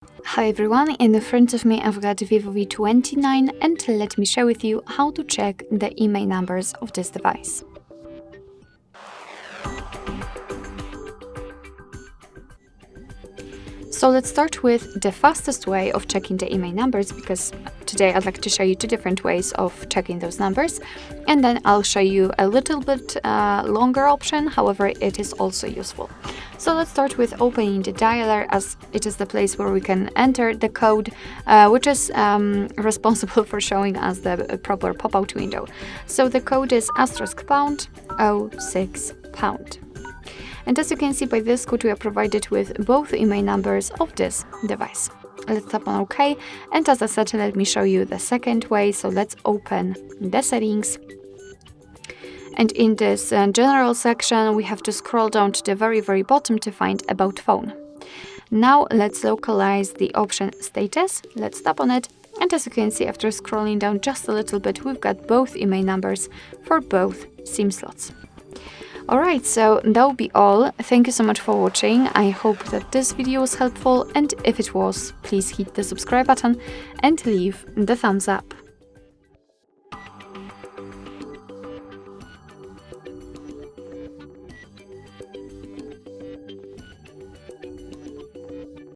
Hi everyone, in the front of me I've got VIVO V29 and let me share with you how to check the IMEI numbers of this device. So let's start with the fastest way of checking the IMEI numbers, because today I'd like to show you two different ways of checking those numbers, and then I'll show you a little bit longer option, however it is also useful. So let's start with opening the dialer, as it is the place where we can enter the code, which is responsible for showing us the proper pop-out window. So the code is *#06#. And as you can see by this code, we are provided with both IMEI numbers of this device. Let's tap on OK, and as I said, let me show you the second way. So let's open the settings. And in this general section, we have to scroll down to the very bottom to find About Phone. Now let's localize the option Status. Let's tap on it. And as you can see, after scrolling down just a little bit, we've got both IMEI numbers for both SIM slots. Alright, so that will be all. Thank you so much for watching. I hope that this video was helpful, and if it was, please hit the subscribe button and leave the thumbs up.